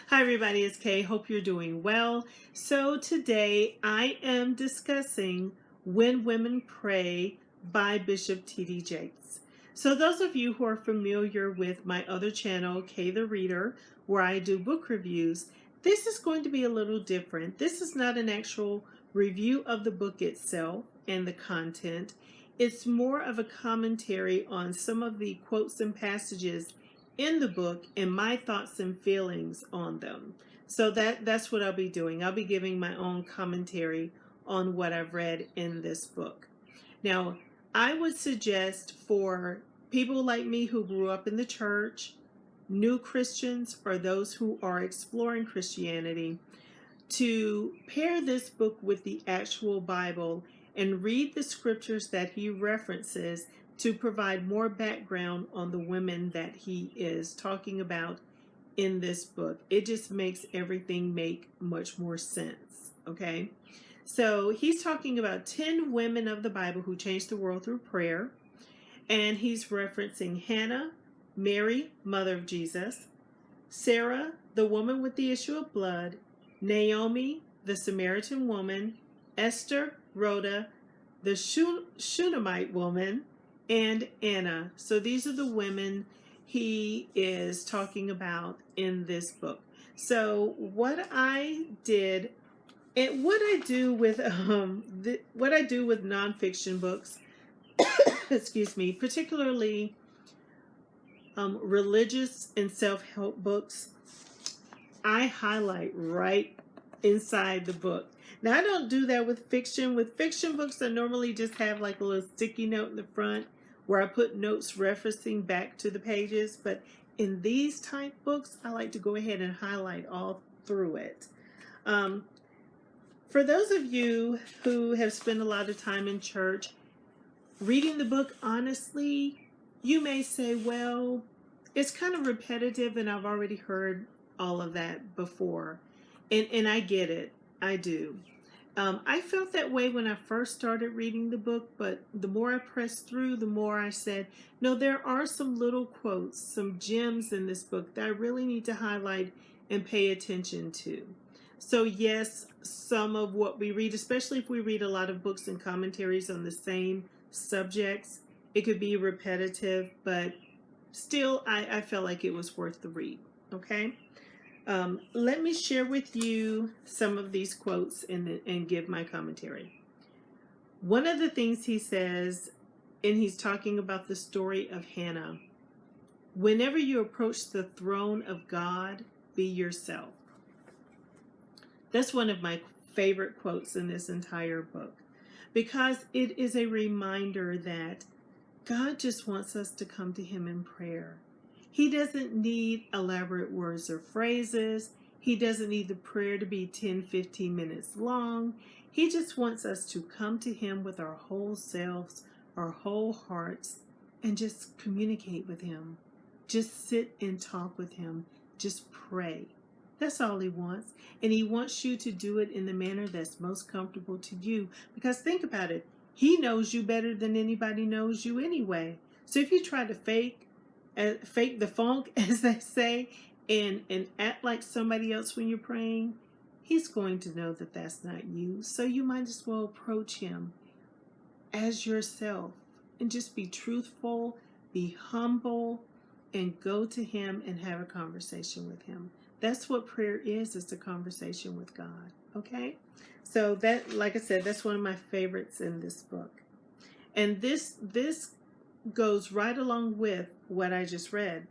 Hi everybody, it's Kay. Hope you're doing well. So today I am discussing When Women Pray by Bishop T.D. Jakes. So those of you who are familiar with my other channel, KaytheReader, where I do book reviews, this is going to be a little different. This is not an actual review of the book itself and the content. It's more of a commentary on some of the quotes and passages in the book and my thoughts and feelings on them. So that's what I'll be doing. I'll be giving my own commentary on what I've read in this book. Now, I would suggest for people like me who grew up in the church, new Christians, or those who are exploring Christianity, to pair this book with the actual Bible and read the scriptures that he references to provide more background on the women that he is talking about in this book. It just makes everything make much more sense, okay? So he's talking about 10 women of the Bible who changed the world through prayer, and he's referencing Hannah, Mary, mother of Jesus, Sarah, the woman with the issue of blood, Naomi, the Samaritan woman, Esther, Rhoda, the Shunammite woman, and Anna. So these are the women he is talking about in this book. So what I did, and what I do with nonfiction books, excuse me, particularly religious and self-help books, I highlight right inside the book. Now, I don't do that with fiction. With fiction books, I normally just have like a little sticky note in the front where I put notes referencing back to the pages. But in these type books, I like to go ahead and highlight all through it. For those of you who have spent a lot of time in church, reading the book honestly, you may say, well, it's kind of repetitive and I've already heard all of that before. And I get it. I do. I felt that way when I first started reading the book, but the more I pressed through, the more I said, no, there are some little quotes, some gems in this book that I really need to highlight and pay attention to. So yes, some of what we read, especially if we read a lot of books and commentaries on the same subjects, it could be repetitive, but still, I felt like it was worth the read, okay? Let me share with you some of these quotes and give my commentary. One of the things he says, and he's talking about the story of Hannah, whenever you approach the throne of God, be yourself. That's one of my favorite quotes in this entire book, because it is a reminder that God just wants us to come to him in prayer. He doesn't need elaborate words or phrases. He doesn't need the prayer to be 10, 15 minutes long. He just wants us to come to him with our whole selves, our whole hearts, and just communicate with him. Just sit and talk with him. Just pray. That's all he wants. And he wants you to do it in the manner that's most comfortable to you. Because think about it. He knows you better than anybody knows you anyway. So if you try to fake the funk, as they say, and act like somebody else when you're praying, he's going to know that that's not you. So you might as well approach him as yourself and just be truthful, be humble, and go to him and have a conversation with him. That's what prayer is. It's a conversation with God, okay? So that, like I said, that's one of my favorites in this book. And this goes right along with what I just read.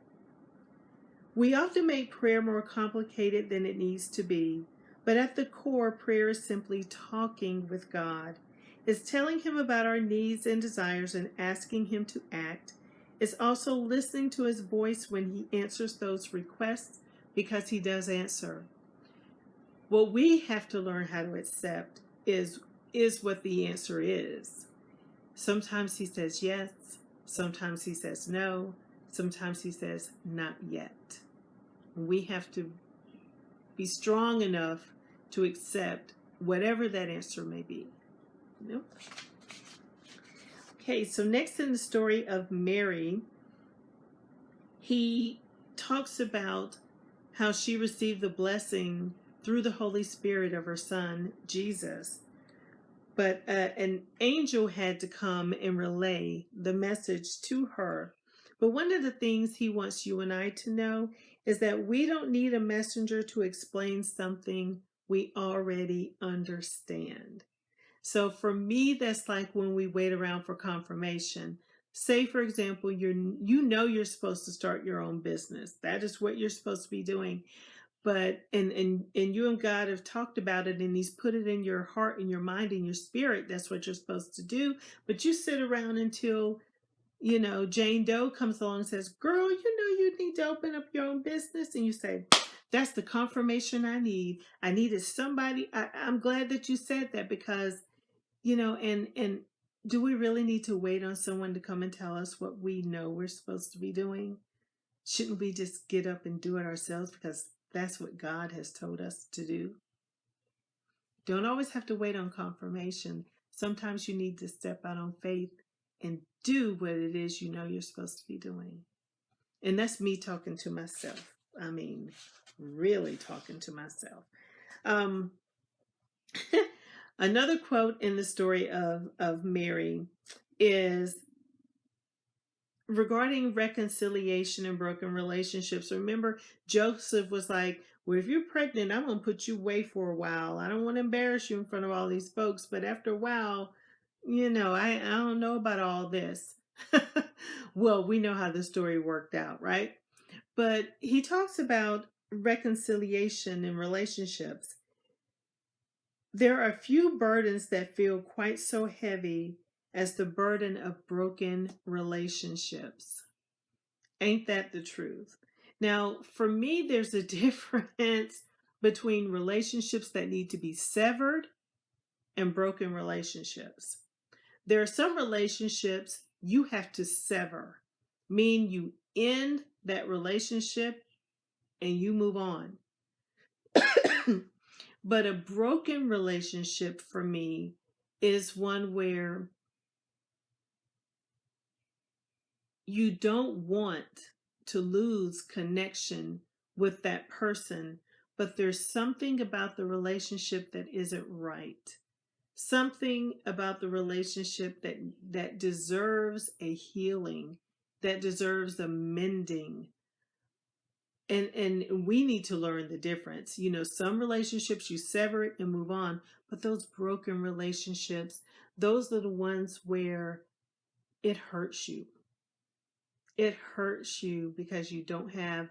We often make prayer more complicated than it needs to be, but at the core, prayer is simply talking with God. It's telling him about our needs and desires and asking him to act. It's also listening to his voice when he answers those requests, because he does answer. What we have to learn how to accept is what the answer is. Sometimes he says yes. Sometimes he says no. Sometimes he says not yet. We have to be strong enough to accept whatever that answer may be. Okay, so next in the story of Mary, he talks about how she received the blessing through the Holy Spirit of her son, Jesus. But an angel had to come and relay the message to her. But one of the things he wants you and I to know is that we don't need a messenger to explain something we already understand. So for me, that's like when we wait around for confirmation. Say, for example, you're supposed to start your own business. That is what you're supposed to be doing. But and you and God have talked about it, and He's put it in your heart and your mind and your spirit. That's what you're supposed to do. But you sit around until Jane Doe comes along and says, "Girl, you need to open up your own business," and you say, "That's the confirmation I need. I needed somebody." I'm glad that you said that because and do we really need to wait on someone to come and tell us what we know we're supposed to be doing? Shouldn't we just get up and do it ourselves because that's what God has told us to do? Don't always have to wait on confirmation. Sometimes you need to step out on faith and do what it is you're supposed to be doing. And that's me talking to myself. I mean, really talking to myself. Another quote in the story of Mary is regarding reconciliation and broken relationships. Remember, Joseph was like, "Well, if you're pregnant, I'm going to put you away for a while. I don't want to embarrass you in front of all these folks, but after a while, I don't know about all this." Well, we know how the story worked out, right? But he talks about reconciliation in relationships. There are few burdens that feel quite so heavy as the burden of broken relationships. Ain't that the truth? Now, for me, there's a difference between relationships that need to be severed and broken relationships. There are some relationships you have to sever, mean you end that relationship and you move on. But a broken relationship for me is one where you don't want to lose connection with that person, but there's something about the relationship that isn't right. Something about the relationship that deserves a healing, that deserves a mending. And we need to learn the difference. Some relationships you sever it and move on, but those broken relationships, those are the ones where it hurts you. It hurts you because you don't have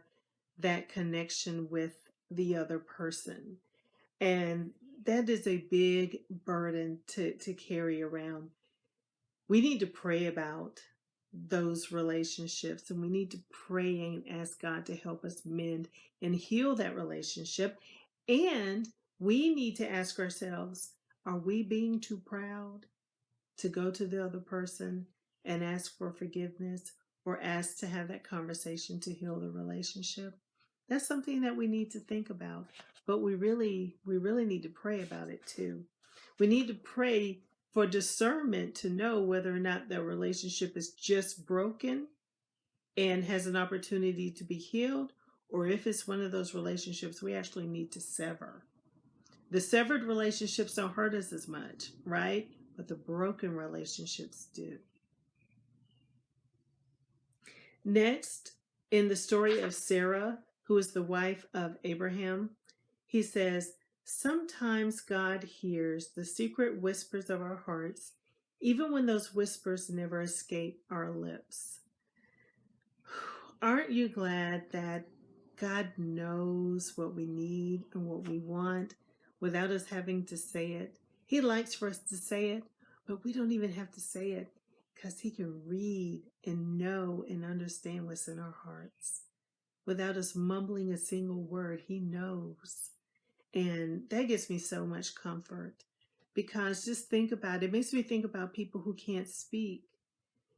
that connection with the other person. And that is a big burden to carry around. We need to pray about those relationships, and we need to pray and ask God to help us mend and heal that relationship. And we need to ask ourselves, are we being too proud to go to the other person and ask for forgiveness or ask to have that conversation to heal the relationship? That's something that we need to think about, but we really need to pray about it too. We need to pray for discernment to know whether or not the relationship is just broken and has an opportunity to be healed, or if it's one of those relationships we actually need to sever. The severed relationships don't hurt us as much, right? But the broken relationships do. Next, in the story of Sarah, who is the wife of Abraham, he says, "Sometimes God hears the secret whispers of our hearts, even when those whispers never escape our lips." Aren't you glad that God knows what we need and what we want without us having to say it? He likes for us to say it, but we don't even have to say it because He can read and know and understand what's in our hearts. Without us mumbling a single word, He knows. And that gives me so much comfort because just think about it. It makes me think about people who can't speak.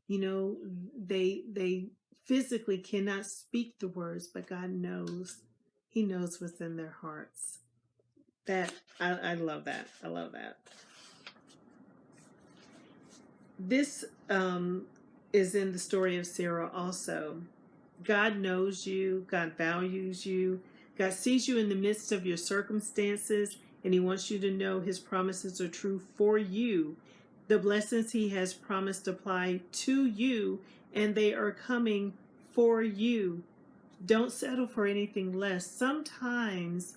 They physically cannot speak the words, but God knows. He knows what's in their hearts. That I love that. I love that. This is in the story of Sarah also. God knows you. God values you. God sees you in the midst of your circumstances, and He wants you to know His promises are true for you. The blessings He has promised apply to you, and they are coming for you. Don't settle for anything less. Sometimes,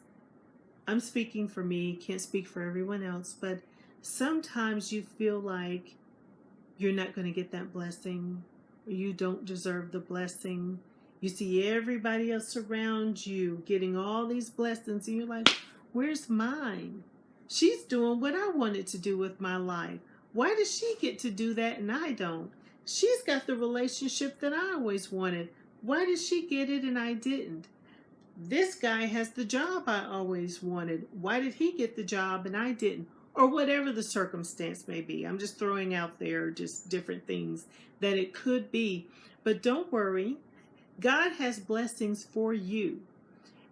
I'm speaking for me, can't speak for everyone else, but sometimes you feel like you're not going to get that blessing, or you don't deserve the blessing. You see everybody else around you getting all these blessings, and you're like, where's mine? She's doing what I wanted to do with my life. Why does she get to do that and I don't? She's got the relationship that I always wanted. Why did she get it and I didn't? This guy has the job I always wanted. Why did he get the job and I didn't? Or whatever the circumstance may be. I'm just throwing out there just different things that it could be. But don't worry. God has blessings for you.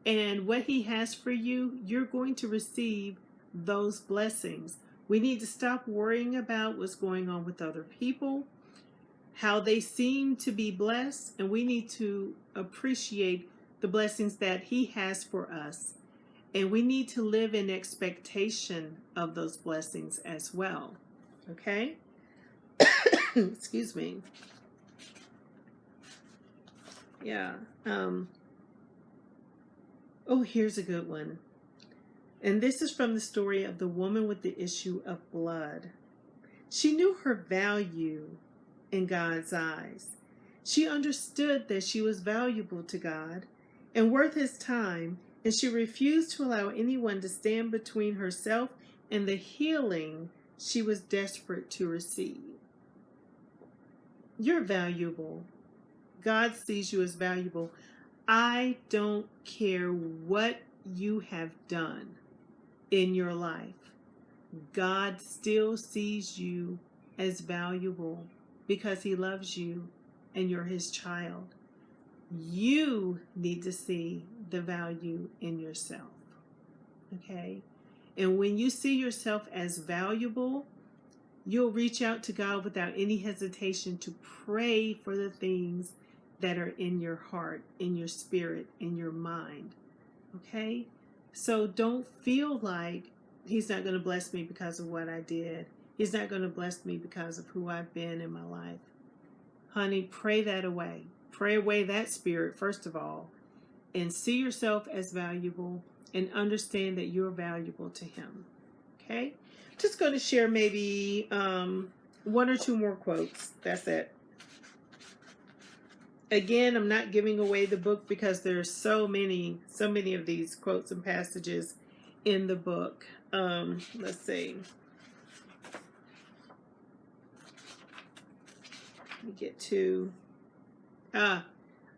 And what He has for you, you're going to receive those blessings. We need to stop worrying about what's going on with other people, how they seem to be blessed, and we need to appreciate the blessings that He has for us. And we need to live in expectation of those blessings as well. Okay? Excuse me. Yeah. Oh, here's a good one. And this is from the story of the woman with the issue of blood. She knew her value in God's eyes. She understood that she was valuable to God and worth His time, and she refused to allow anyone to stand between herself and the healing she was desperate to receive. You're valuable. God sees you as valuable. I don't care what you have done in your life. God still sees you as valuable because He loves you and you're His child. You need to see the value in yourself. Okay? And when you see yourself as valuable, you'll reach out to God without any hesitation to pray for the things that are in your heart, in your spirit, in your mind. Okay? So don't feel like He's not going to bless me because of what I did. He's not going to bless me because of who I've been in my life. Honey, pray that away. Pray away that spirit, first of all, and see yourself as valuable and understand that you're valuable to Him. Okay? Just going to share maybe one or two more quotes. That's it. Again, I'm not giving away the book because there's so many of these quotes and passages in the book. Let's see. Let me get to, I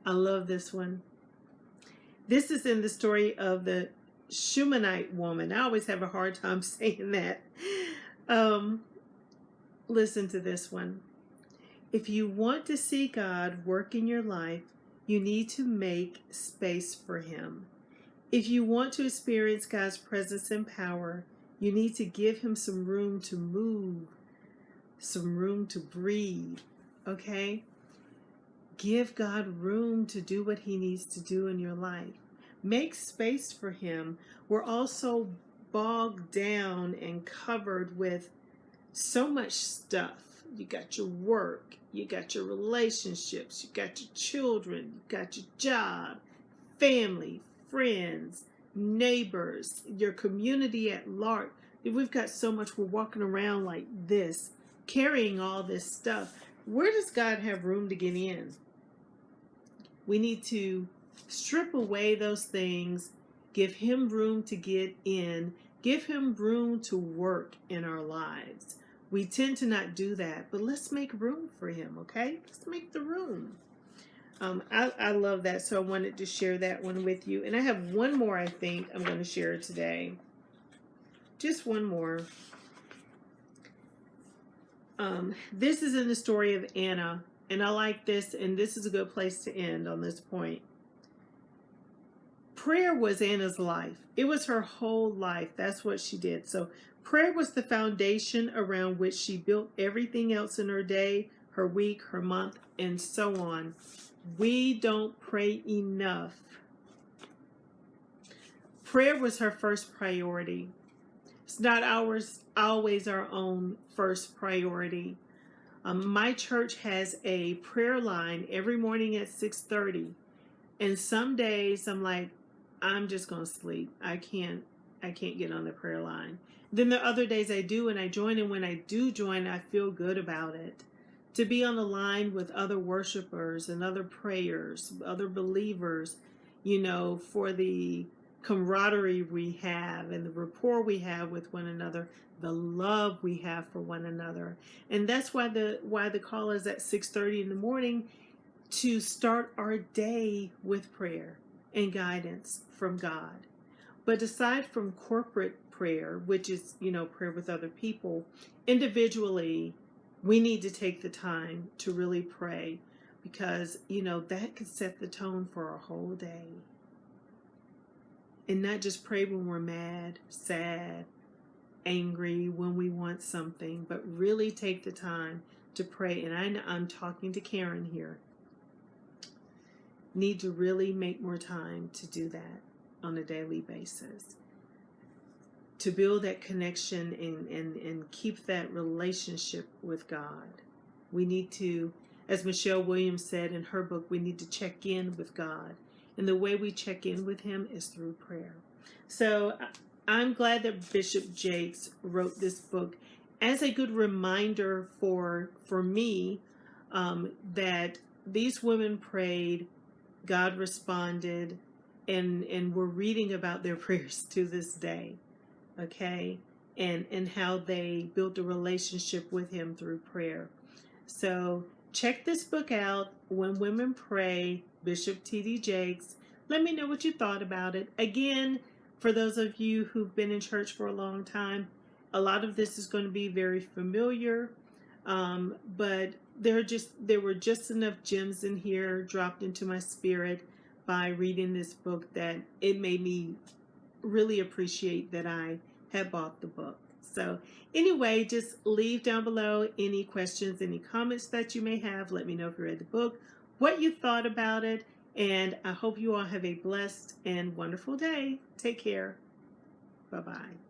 love this one. This is in the story of the Shunammite woman. I always have a hard time saying that. Listen to this one. If you want to see God work in your life, you need to make space for Him. If you want to experience God's presence and power, you need to give Him some room to move, some room to breathe, okay? Give God room to do what He needs to do in your life. Make space for Him. We're also bogged down and covered with so much stuff. You got your work, you got your relationships, you got your children, you got your job, family, friends, neighbors, your community at large. We've got so much. We're walking around like this, carrying all this stuff. Where does God have room to get in? We need to strip away those things, give Him room to get in, give Him room to work in our lives. We tend to not do that, but let's make room for Him, okay? Let's make the room. I love that, so I wanted to share that one with you. And I have one more I think I'm going to share today. Just one more. This is in the story of Anna, and I like this, and this is a good place to end on this point. Prayer was Anna's life. It was her whole life. That's what she did. So prayer was the foundation around which she built everything else in her day, her week, her month, and so on. We don't pray enough. Prayer was her first priority. It's not always our own first priority. My church has a prayer line every morning at 6:30, and some days I'm like, I'm just gonna sleep. I can't get on the prayer line. Then the other days I do, and I join, and when I do join, I feel good about it. To be on the line with other worshipers and other prayers, other believers, for the camaraderie we have and the rapport we have with one another, the love we have for one another. And that's why the call is at 6:30 in the morning, to start our day with prayer and guidance from God. But aside from corporate prayer, which is, prayer with other people, individually, we need to take the time to really pray, because, that could set the tone for our whole day. And not just pray when we're mad, sad, angry, when we want something, but really take the time to pray. And I'm talking to Karen here. Need to really make more time to do that on a daily basis, to build that connection and keep that relationship with God. We need to, as Michelle Williams said in her book, we need to check in with God. And the way we check in with him is through prayer. So I'm glad that Bishop Jakes wrote this book as a good reminder for me, that these women prayed, God responded, and we're reading about their prayers to this day, okay? And how they built a relationship with him through prayer. So check this book out, When Women Pray, Bishop T.D. Jakes. Let me know what you thought about it. Again, for those of you who've been in church for a long time, a lot of this is going to be very familiar, but there were just enough gems in here dropped into my spirit by reading this book that it made me really appreciate that I had bought the book. So anyway, just leave down below any questions, any comments that you may have. Let me know if you read the book, what you thought about it, and I hope you all have a blessed and wonderful day. Take care. Bye-bye.